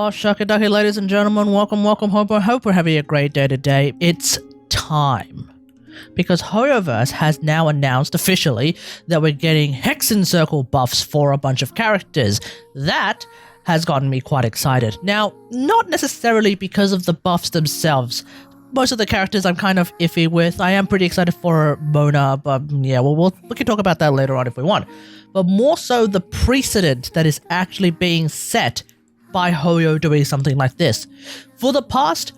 Oh, shucky-ducky, ladies and gentlemen, welcome. Hope we're having a great day today. It's time. Because Hoyoverse has now announced officially that we're getting Hexenzirkel Buffs for a bunch of characters. That has gotten me quite excited. Now, not necessarily because of the buffs themselves. Most of the characters I'm kind of iffy with. I am pretty excited for Mona, but yeah, we can talk about that later on if we want. But more so the precedent that is actually being set by Hoyo doing something like this. For the past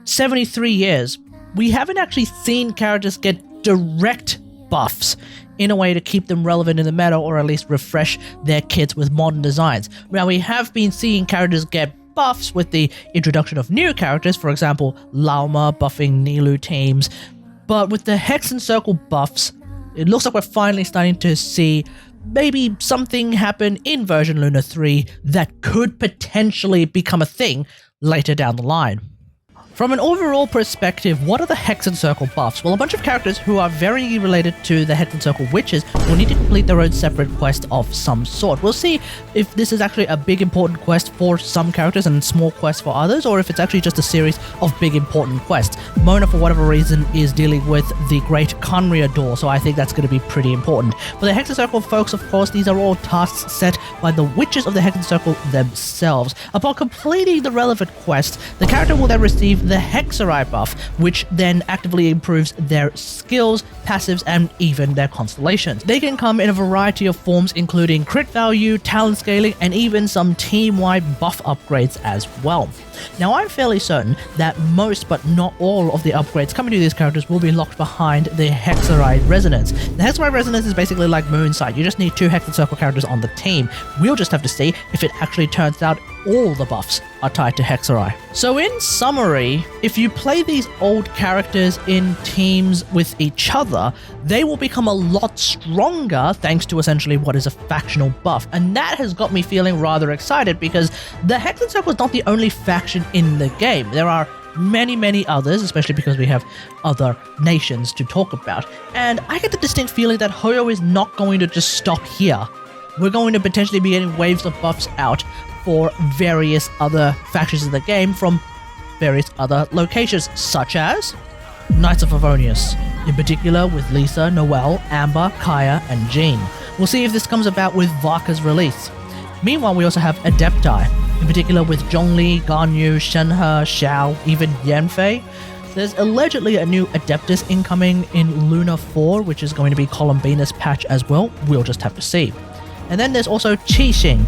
73 years, we haven't actually seen characters get direct buffs in a way to keep them relevant in the meta or at least refresh their kits with modern designs. Now, we have been seeing characters get buffs with the introduction of new characters, for example, Lauma buffing Nilou teams, but with the Hexenzirkel buffs, it looks like we're finally starting to see maybe something happen in version Luna 3 that could potentially become a thing later down the line. From an overall perspective, what are the Hexenzirkel buffs? Well, a bunch of characters who are very related to the Hexenzirkel witches will need to complete their own separate quest of some sort. We'll see if this is actually a big important quest for some characters and small quests for others, or if it's actually just a series of big important quests. Mona, for whatever reason, is dealing with the Great Khanria door, so I think that's going to be pretty important. For the Hexenzirkel folks, of course, these are all tasks set by the witches of the Hexenzirkel themselves. Upon completing the relevant quest, the character will then receive the Hexerei buff, which then actively improves their skills, passives, and even their constellations. They can come in a variety of forms, including crit value, talent scaling, and even some team-wide buff upgrades as well. Now, I'm fairly certain that most, but not all, of the upgrades coming to these characters will be locked behind the Hexerei Resonance. The Hexerei Resonance is basically like Moonsight. You just need 2 Hexenzirkel characters on the team. We'll just have to see if it actually turns out all the buffs are tied to Hexerei. So in summary, if you play these old characters in teams with each other, they will become a lot stronger thanks to essentially what is a factional buff. And that has got me feeling rather excited because the Hexenzirkel is not the only faction in the game. There are many others, especially because we have other nations to talk about. And I get the distinct feeling that Hoyo is not going to just stop here. We're going to potentially be getting waves of buffs out for various other factions in the game from various other locations, such as Knights of Favonius, in particular with Lisa, Noelle, Amber, Kaya, and Jean. We'll see if this comes about with Vaka's release. Meanwhile, we also have Adepti, in particular with Zhongli, Ganyu, Shenhe, Xiao, even Yanfei. There's allegedly a new Adeptus incoming in Luna 4, which is going to be Columbina's patch as well. We'll just have to see. And then there's also Qixing,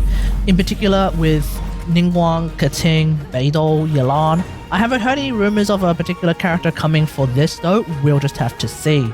in particular with Ningguang, Qixing, Beidou, Yelan. I haven't heard any rumors of a particular character coming for this though, we'll just have to see.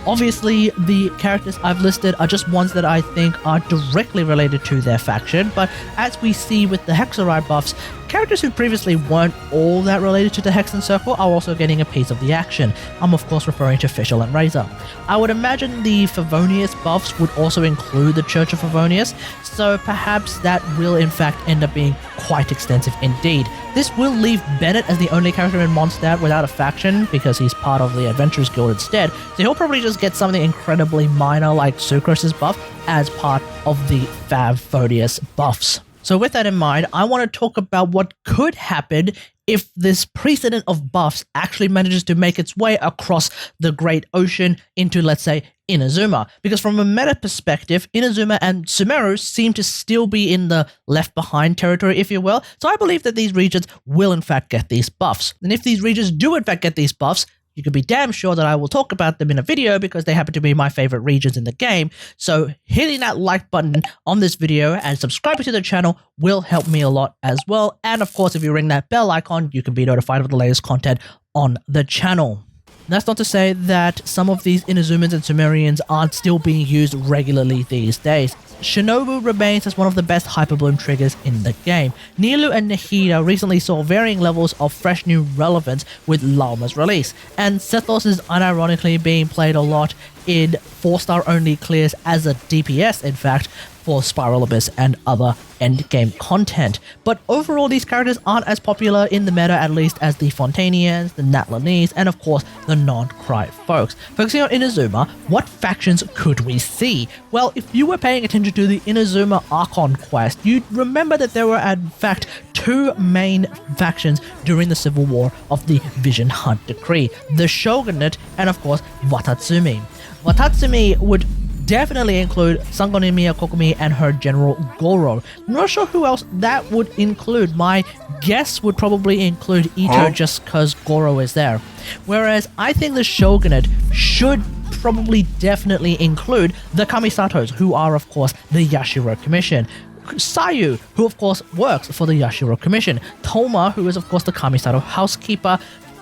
Obviously, the characters I've listed are just ones that I think are directly related to their faction, but as we see with the Hexerei buffs, characters who previously weren't all that related to the Hexenzirkel are also getting a piece of the action. I'm of course referring to Fischl and Razor. I would imagine the Favonius buffs would also include the Church of Favonius, so perhaps that will in fact end up being quite extensive indeed. This will leave Bennett as the only character in Mondstadt without a faction because he's part of the Adventurers Guild instead, so he'll probably just get something incredibly minor like Sucros's buff as part of the Favonius buffs. So with that in mind, I want to talk about what could happen if this precedent of buffs actually manages to make its way across the Great Ocean into, let's say, Inazuma. Because from a meta perspective, Inazuma and Sumeru seem to still be in the left behind territory, if you will. So I believe that these regions will in fact get these buffs. And if these regions do in fact get these buffs, you can be damn sure that I will talk about them in a video because they happen to be my favorite regions in the game. So hitting that like button on this video and subscribing to the channel will help me a lot as well. And of course, if you ring that bell icon, you can be notified of the latest content on the channel. That's not to say that some of these Inazumans and Sumerians aren't still being used regularly these days. Shinobu remains as one of the best Hyperbloom triggers in the game. Nilou and Nahida recently saw varying levels of fresh new relevance with Lauma's release, and Sethos is unironically being played a lot in 4-star only clears as a DPS, in fact, for Spiral Abyss and other endgame content. But overall, these characters aren't as popular in the meta, at least, as the Fontanians, the Natlanese, and of course, the non-Cry folks. Focusing on Inazuma, what factions could we see? Well, if you were paying attention to the Inazuma Archon quest, you'd remember that there were, in fact, 2 two main factions during the civil war of the Vision Hunt Decree, the Shogunate and of course Watatsumi. Watatsumi would definitely include Sangonimiya Kokumi and her general Goro. Not sure who else that would include. My guess would probably include Ito just because Goro is there. Whereas I think the Shogunate should probably definitely include the Kamisatos, who are of course the Yashiro Commission. Sayu, who of course works for the Yashiro Commission. Toma, who is of course the Kamisato housekeeper.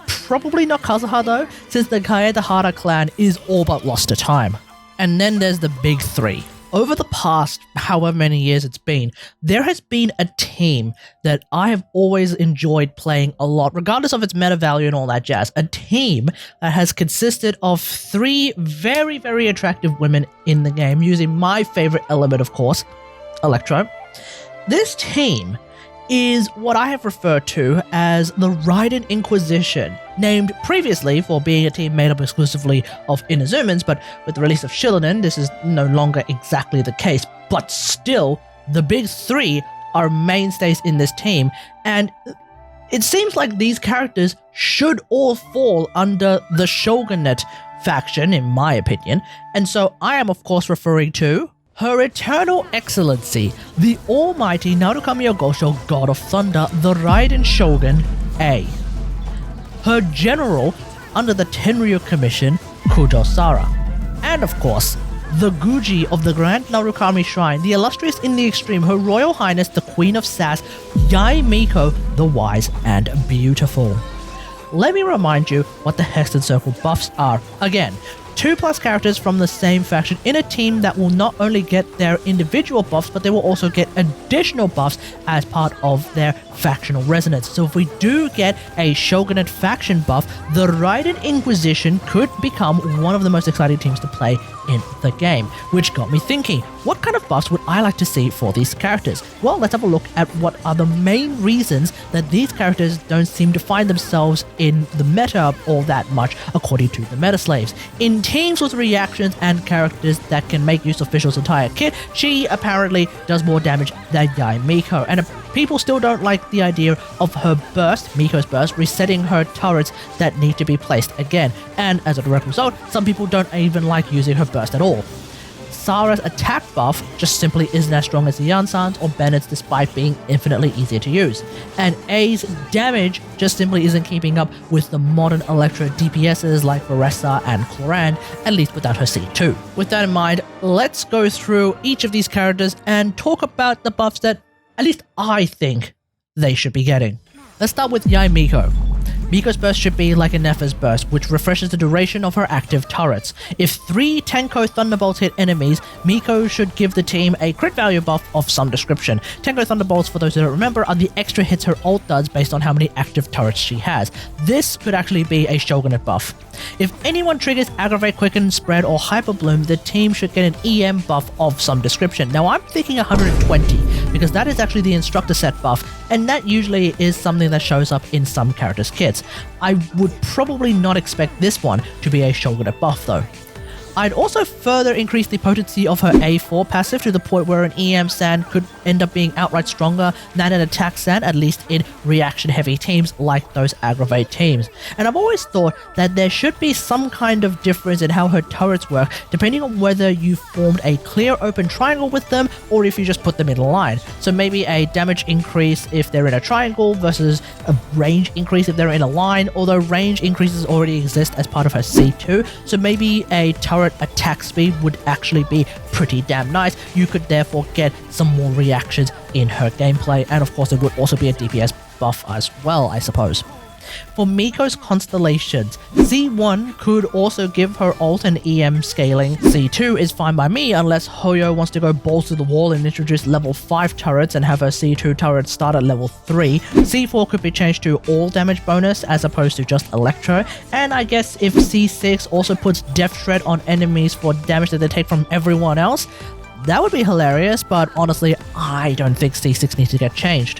Probably not Kazuha though, since the Kaedahara clan is all but lost to time. And then there's the big three. Over the past however many years it's been, there has been a team that I have always enjoyed playing a lot, regardless of its meta value and all that jazz. A team that has consisted of three very, very attractive women in the game, using my favorite element, of course, Electro. This team is what I have referred to as the Raiden Inquisition, named previously for being a team made up exclusively of Inazumans, but with the release of Shillanen, this is no longer exactly the case. But still, the big three are mainstays in this team, and it seems like these characters should all fall under the Shogunate faction, in my opinion, and so I am of course referring to Her Eternal Excellency, the almighty Narukami Ogosho God of Thunder, the Raiden Shogun A. Her general under the Tenryu Commission, Kujou Sara. And of course, the Guji of the Grand Narukami Shrine, the illustrious in the extreme, Her Royal Highness the Queen of Sass, Yae Miko, the Wise and Beautiful. Let me remind you what the Hexenzirkel Buffs are. Again, 2+ characters from the same faction in a team that will not only get their individual buffs, but they will also get additional buffs as part of their factional resonance. So if we do get a Shogunate faction buff, the Raiden Inquisition could become one of the most exciting teams to play in the game, which got me thinking, what kind of buffs would I like to see for these characters? Well, let's have a look at what are the main reasons that these characters don't seem to find themselves in the meta all that much, according to the meta slaves. In teams with reactions and characters that can make use of Fischl's entire kit, she apparently does more damage than Yae Miko, and people still don't like the idea of her burst, Miko's burst, resetting her turrets that need to be placed again, and as a direct result, some people don't even like using her burst at all. Sara's attack buff just simply isn't as strong as the Yansan's or Bennett's, despite being infinitely easier to use. And A's damage just simply isn't keeping up with the modern Electro DPSs like Varessa and Cloran, at least without her C2. With that in mind, let's go through each of these characters and talk about the buffs that at least I think they should be getting. Let's start with Yae Miko. Miko's burst should be like a Nefer's burst, which refreshes the duration of her active turrets. If 3 Tenko Thunderbolts hit enemies, Miko should give the team a crit value buff of some description. Tenko Thunderbolts, for those who don't remember, are the extra hits her ult does based on how many active turrets she has. This could actually be a Shogunate buff. If anyone triggers Aggravate, Quicken, Spread, or Hyper Bloom, the team should get an EM buff of some description. Now I'm thinking 120, because that is actually the instructor set buff, and that usually is something that shows up in some characters' kits. I would probably not expect this one to be a Shogunate buff though. I'd also further increase the potency of her A4 passive to the point where an EM stand could end up being outright stronger than an attack stand, at least in reaction heavy teams like those Aggravate teams. And I've always thought that there should be some kind of difference in how her turrets work depending on whether you formed a clear open triangle with them or if you just put them in a line. So maybe a damage increase if they're in a triangle versus a range increase if they're in a line, although range increases already exist as part of her C2, so maybe a turret attack speed would actually be pretty damn nice. You could therefore get some more reactions in her gameplay, and of course it would also be a DPS buff as well, I suppose. For Miko's constellations, C1 could also give her ult and EM scaling. C2 is fine by me unless Hoyo wants to go balls to the wall and introduce level 5 turrets and have her C2 turret start at level 3. C4 could be changed to all damage bonus as opposed to just Electro, and I guess if C6 also puts Death Shred on enemies for damage that they take from everyone else, that would be hilarious, but honestly I don't think C6 needs to get changed.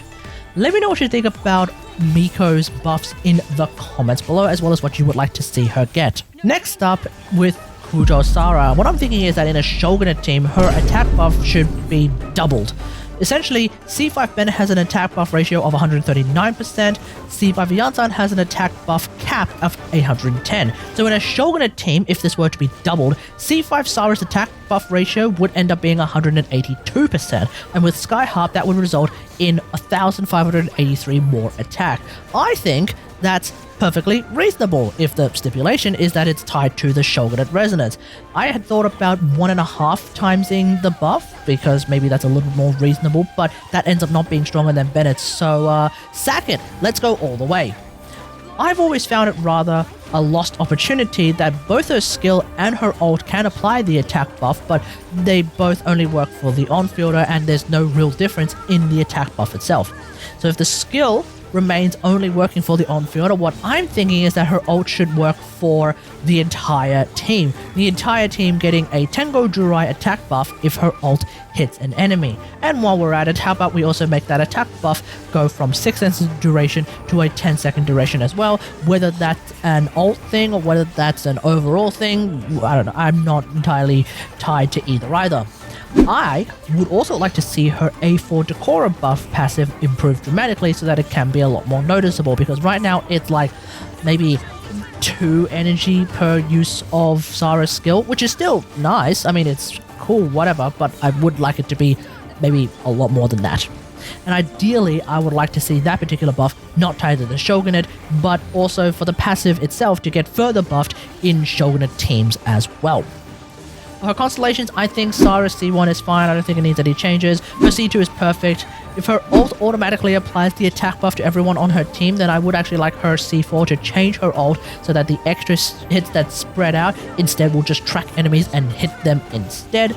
Let me know what you think about Miko's buffs in the comments below, as well as what you would like to see her get. Next up, with Kujou Sara, what I'm thinking is that in a Shogunate team, her attack buff should be doubled. Essentially, C5 Ben has an attack buff ratio of 139%, C5 Yansan has an attack buff cap of 810. So in a Shogunate team, if this were to be doubled, C5 Sara's attack buff ratio would end up being 182%, and with Sky Harp that would result in 1,583 more attack. I think that's perfectly reasonable if the stipulation is that it's tied to the Shogunate Resonance. I had thought about 1.5 timesing the buff because maybe that's a little more reasonable, but that ends up not being stronger than Bennett's, so sack it, let's go all the way. I've always found it rather a lost opportunity that both her skill and her ult can apply the attack buff, but they both only work for the on-fielder and there's no real difference in the attack buff itself. So if the skill remains only working for the on-fielder, what I'm thinking is that her ult should work for the entire team. The entire team getting a Tengo Jurai attack buff if her ult hits an enemy. And while we're at it, how about we also make that attack buff go from 6 seconds duration to a 10-second duration as well, whether that's an ult thing or whether that's an overall thing, I don't know, I'm not entirely tied to either. I would also like to see her A4 Decora buff passive improve dramatically so that it can be a lot more noticeable, because right now it's like maybe 2 energy per use of Sara's skill, which is still nice. I mean, it's cool, whatever, but I would like it to be maybe a lot more than that. And ideally, I would like to see that particular buff not tied to the Shogunate, but also for the passive itself to get further buffed in Shogunate teams as well. For her constellations, I think Sara's C1 is fine. I don't think it needs any changes. Her C2 is perfect. If her ult automatically applies the attack buff to everyone on her team, then I would actually like her C4 to change her ult so that the extra hits that spread out instead will just track enemies and hit them instead.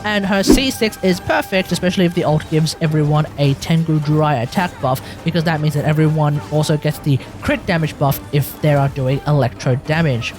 And her C6 is perfect, especially if the ult gives everyone a Tengu Jurai attack buff, because that means that everyone also gets the crit damage buff if they are doing electro damage.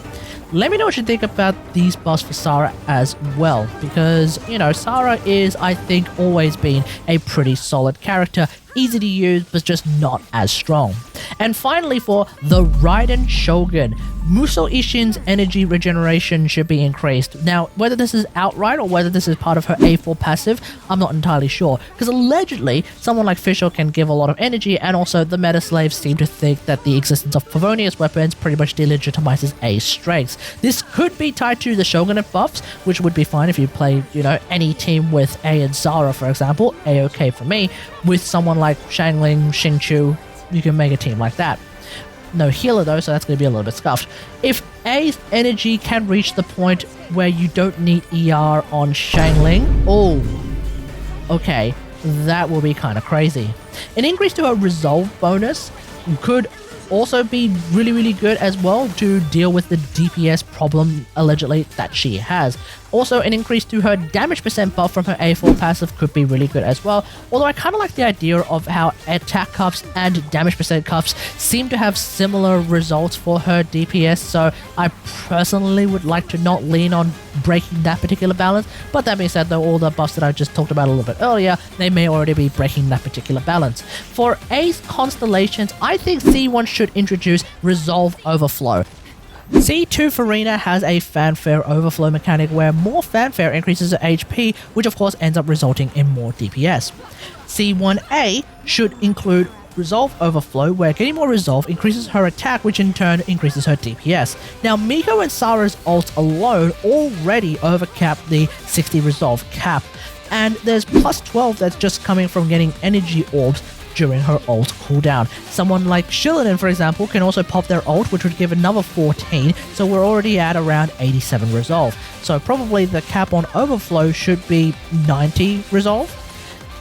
Let me know what you think about these buffs for Sara as well, because, you know, Sara is, I think, always been a pretty solid character, easy to use, but just not as strong. And finally, for the Raiden Shogun, Musou Ishin's energy regeneration should be increased. Now, whether this is outright or whether this is part of her A4 passive, I'm not entirely sure, because allegedly, someone like Fisher can give a lot of energy, and also the meta slaves seem to think that the existence of Favonius weapons pretty much delegitimizes A's strengths. This could be tied to the Shogunate buffs, which would be fine if you play, you know, any team with A and Sara, for example, A-okay for me. With someone like Xiangling, Xingqiu, you can make a team like that. No healer though, so that's going to be a little bit scuffed. If A's energy can reach the point where you don't need ER on Xiangling, oh, okay, that will be kind of crazy. An increase to her resolve bonus could also be really good as well to deal with the DPS problem allegedly that she has. Also, an increase to her damage percent buff from her A4 passive could be really good as well, although I kind of like the idea of how attack cuffs and damage percent cuffs seem to have similar results for her DPS, so I personally would like to not lean on breaking that particular balance. But that being said though, all the buffs that I just talked about a little bit earlier, they may already be breaking that particular balance. For Ace constellations, I think C1 should introduce Resolve Overflow. C2 Farina has a fanfare overflow mechanic where more fanfare increases her HP, which of course ends up resulting in more DPS. C1A should include Resolve Overflow, where getting more resolve increases her attack, which in turn increases her DPS. Now, Miko and Sara's ults alone already overcap the 60 resolve cap, and there's plus 12 that's just coming from getting energy orbs during her ult cooldown. Someone like Shilinen, for example, can also pop their ult, which would give another 14, so we're already at around 87 resolve. So probably the cap on Overflow should be 90 resolve,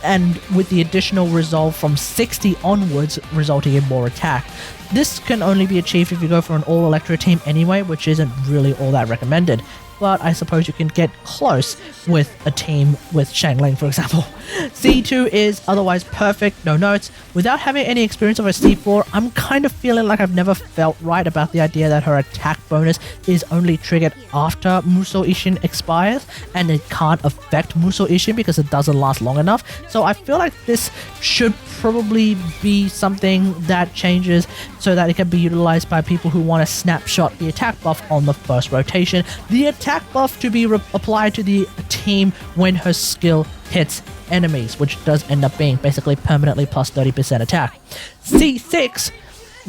and with the additional resolve from 60 onwards resulting in more attack. This can only be achieved if you go for an all-electro team anyway, which isn't really all that recommended. But I suppose you can get close with a team with Xiangling, for example. C2 is otherwise perfect, no notes. Without having any experience of a C4, I'm kind of feeling like I've never felt right about the idea that her attack bonus is only triggered after Musou Ishin expires, and it can't affect Musou Ishin because it doesn't last long enough. So I feel like this should probably be something that changes so that it can be utilized by people who want to snapshot the attack buff on the first rotation. The attack attack buff to be applied to the team when her skill hits enemies, which does end up being basically permanently plus 30% attack. C6,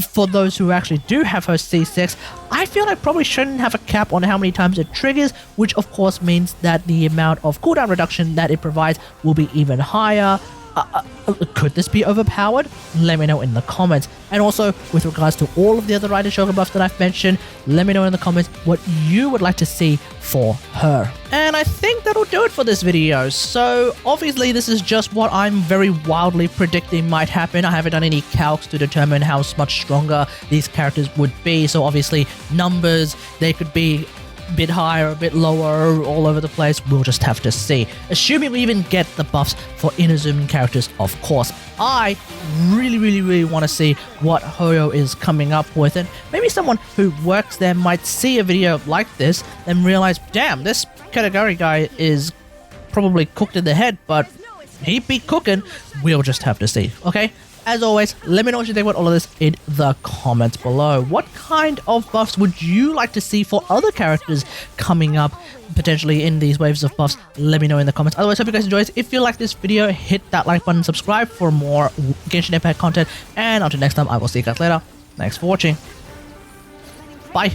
for those who actually do have her C6, I feel like probably shouldn't have a cap on how many times it triggers, which of course means that the amount of cooldown reduction that it provides will be even higher. Could this be overpowered? Let me know in the comments. And also, with regards to all of the other Raiden Shogun buffs that I've mentioned, let me know in the comments what you would like to see for her. And I think that'll do it for this video. So, obviously, this is just what I'm very wildly predicting might happen. I haven't done any calcs to determine how much stronger these characters would be. So, obviously, numbers, they could be a bit higher, a bit lower, all over the place. We'll just have to see. Assuming we even get the buffs for Inazuma characters, of course. I really want to see what Hoyo is coming up with, and maybe someone who works there might see a video like this and realize, damn, this Kategori guy is probably cooked in the head, but he be cooking. We'll just have to see, okay? As always, let me know what you think about all of this in the comments below. What kind of buffs would you like to see for other characters coming up, potentially in these waves of buffs? Let me know in the comments. Otherwise, hope you guys enjoyed. If you like this video, hit that like button, subscribe for more Genshin Impact content, and until next time, I will see you guys later. Thanks for watching. Bye.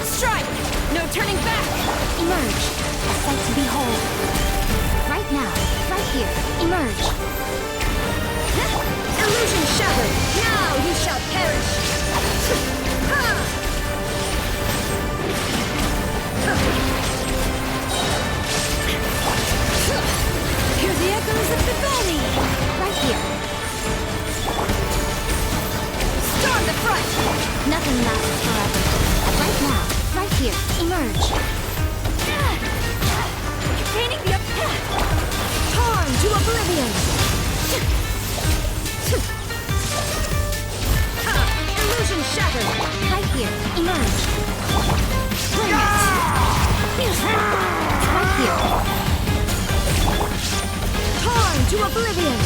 Strike! No turning back! Emerge. A sight to behold. Right now. Right here. Emerge. Illusion shattered! Now you shall perish! Hear the echoes of Favonius! Right here. Storm the front! Nothing lasts forever. Right now, right here, emerge. Containing the path! Torn to oblivion! Illusion shattered! Right here, emerge! Bring it! Right here! Torn to oblivion!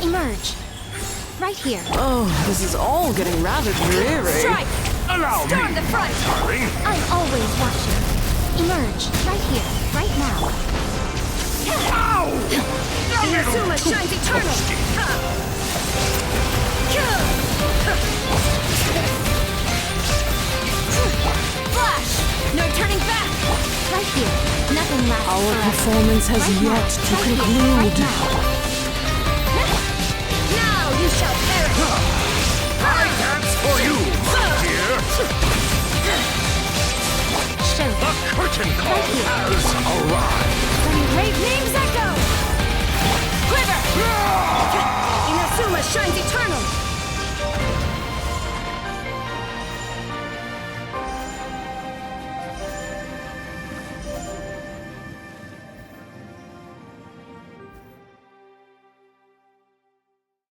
Emerge! Right here! Oh, this is all getting rather dreary. Strike! Allow Storm me, the front! darling. I'm always watching. Emerge, right here, right now. Ow! Inazuma shines eternal! Flash! No turning back! Right here, nothing lasts Our forever. performance has Right yet now, to right here, conclude. right now you shall perish! I dance for you, my dear. Show The curtain call has arrived. some great names echo! Quiver! Inazuma shines eternal!